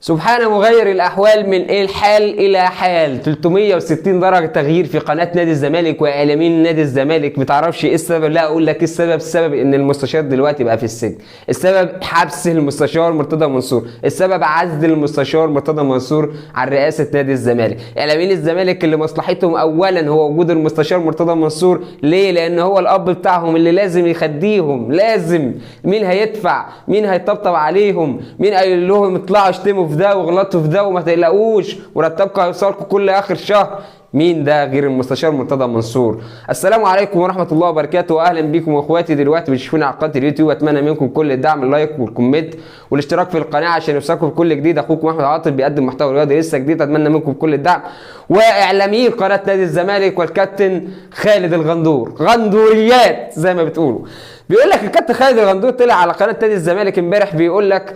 سبحان مغير الأحوال، من الحال إلى حال 360 درجة تغيير في قناة نادي الزمالك وإعلاميين نادي الزمالك. متعرفش إيه السبب؟ لا أقول لك إيه السبب. السبب إن المستشار دلوقتي بقى في السجن، السبب حبس المستشار مرتضى منصور، السبب عزل المستشار مرتضى منصور عن رئاسة نادي الزمالك. إعلاميين الزمالك اللي مصلحتهم أولا هو وجود المستشار مرتضى منصور. ليه؟ لأن هو الأب بتاعهم اللي لازم يخديهم، لازم. مين هيدفع؟ مين هيطبطب عليهم؟ مين قايل لهم اطلعوا اشتموا في ده وغلطوا في ده وما تقلقوش مرتبكم هيوصلكم كل اخر شهر؟ مين ده غير المستشار مرتضى منصور؟ السلام عليكم ورحمه الله وبركاته، واهلا بيكم اخواتي دلوقتي بتشوفوني على قناه اليوتيوب. اتمنى منكم كل الدعم، اللايك والكومنت والاشتراك في القناه عشان يوصلكم بكل جديد. اخوكم احمد عاطف بيقدم محتوى رياضي لسه جديد، اتمنى منكم كل الدعم. واعلامي قناه نادي الزمالك والكابتن خالد الغندور، غندوريات زي ما بتقولوا. بيقول لك الكابتن خالد الغندور طلع على قناه نادي الزمالك امبارح بيقول لك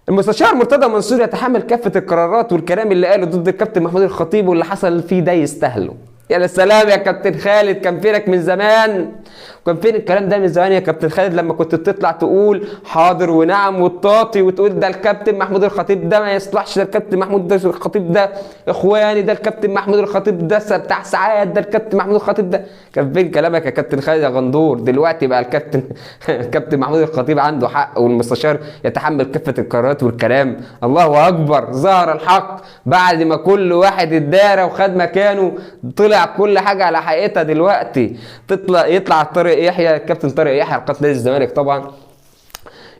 المستشار مرتضى منصور يتحمل كافة القرارات، والكلام اللي قاله ضد الكابتن محمود الخطيب واللي حصل فيه ده يستاهله. يا سلام يا كابتن خالد، كان فينك من زمان؟ وكان فين الكلام ده من زمان يا كابتن خالد لما كنت بتطلع تقول حاضر ونعم والطاطي وتقول ده الكابتن محمود الخطيب ده ما يصلحش، ده الكابتن محمود ده الخطيب ده اخواني، ده الكابتن محمود الخطيب ده بتاع ساعات، ده الكابتن محمود الخطيب ده. كان فين كلامك يا كابتن خالد يا غندور؟ دلوقتي بقى الكابتن محمود الخطيب عنده حق والمستشار يتحمل كافة القرارات والكلام. الله اكبر، ظهر الحق بعد ما كل واحد اتدارى وخد مكانه. طلع كل حاجه على حقيقتها دلوقتي. يطلع طارق يحيى، الكابتن طارق يحيى على قناه نادي الزمالك طبعا،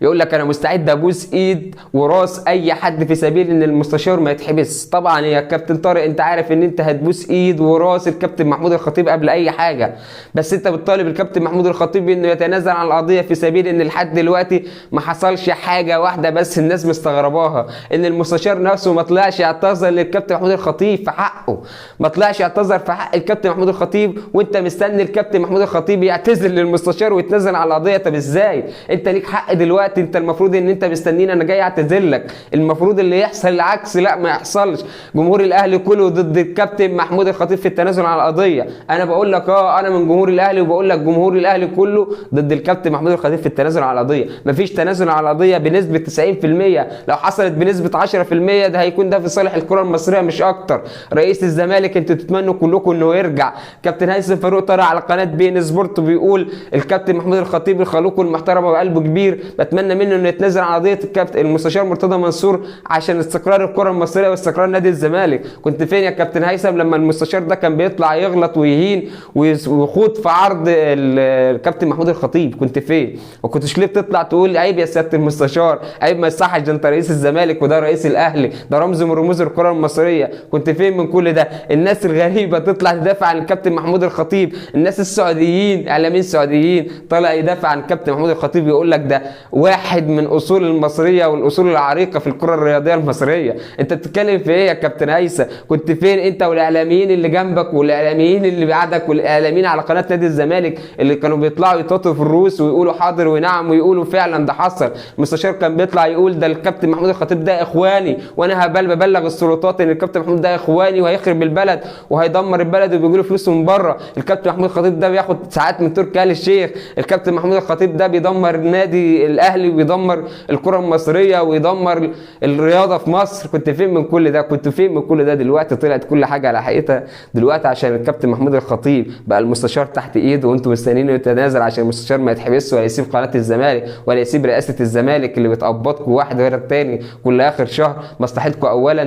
يقول لك انا مستعد ابوس ايد وراس اي حد في سبيل ان المستشار ما يتحبس. طبعا يا كابتن طارق انت عارف ان انت هتبوس ايد وراس الكابتن محمود الخطيب قبل اي حاجه، بس انت بتطالب الكابتن محمود الخطيب انه يتنازل عن القضيه في سبيل ان لحد دلوقتي ما حصلش حاجه واحده بس الناس مستغرباها، ان المستشار نفسه ما طلعش يعتذر للكابتن محمود الخطيب في حقه، ما طلعش يعتذر في حق الكابتن محمود الخطيب، وانت مستني الكابتن محمود الخطيب يعتذر للمستشار ويتنازل عن القضيه. طب ازاي؟ انت ليك حق دلوقتي، انت المفروض ان انت مستنيني انا جاي اعتذر لك، المفروض اللي يحصل العكس، لا ما يحصلش. جمهور الاهلي كله ضد الكابتن محمود الخطيب في التنازل عن القضيه. انا بقول لك انا من جمهور الاهلي وبقول لك جمهور الاهلي كله ضد الكابتن محمود الخطيب في التنازل عن القضيه. مفيش تنازل عن القضيه بنسبه 90%، لو حصلت بنسبه 10% ده هيكون ده في صالح الكره المصريه مش اكتر. رئيس الزمالك انتوا تتمنوا كلكم انه يرجع. كابتن هيثم فاروق طلع على قناه بي ان سبورت بيقول الكابتن محمود الخطيب الخلوق المحترم وقلبه كبير، بتمنى منه انه يتنازل عن قضيه الكابتن المستشار مرتضى منصور عشان استقرار الكره المصريه واستقرار نادي الزمالك. كنت فين يا كابتن هيثم لما المستشار ده كان بيطلع يغلط ويهين ويخوض في عرض الكابتن محمود الخطيب؟ كنت فين؟ ما كنتش ليه بتطلع تقول عيب يا سياده المستشار، عيب ما يصحش، ده انت رئيس الزمالك وده رئيس الاهلي، ده رمز من رموز الكره المصريه. كنت فين من كل ده؟ الناس الغريبه تطلع تدافع عن الكابتن محمود الخطيب، الناس السعوديين اعلاميين سعوديين طلع يدافع عن الكابتن محمود الخطيب، يقول لك ده واحد من اصول المصريه والاصول العريقه في الكره الرياضيه المصريه. انت بتتكلم في ايه يا كابتن هيثم؟ كنت فين انت والاعلاميين اللي جنبك والاعلاميين اللي بعدك والاعلاميين على قناه نادي الزمالك اللي كانوا بيطلعوا يطاطوا في الروس ويقولوا حاضر ونعم ويقولوا فعلا ده حصل؟ المستشار كان بيطلع يقول ده الكابتن محمود الخطيب ده اخواني، وانا ببلغ السلطات ان الكابتن محمود ده اخواني وهيخرب البلد وهيدمر البلد وبيجي له فلوس من بره. الكابتن محمود الخطيب ده بياخد ساعات من تركي آل الشيخ، الكابتن محمود الخطيب ده بيدمر النادي الاهلي وبيدمر الكره المصريه ويدمر الرياضه في مصر. كنت فين من كل ده؟ كنت فين من كل ده؟ دلوقتي طلعت كل حاجه على حقيقتها دلوقتي عشان الكابتن محمود الخطيب بقى المستشار تحت ايده وانتم مستنيين يتنازل عشان المستشار ما يتحبسش ولا يسيب قناه الزمالك ولا يسيب رئاسه الزمالك اللي بتقبضكم واحد غير الثاني كل اخر شهر. مصلحتكم اولا.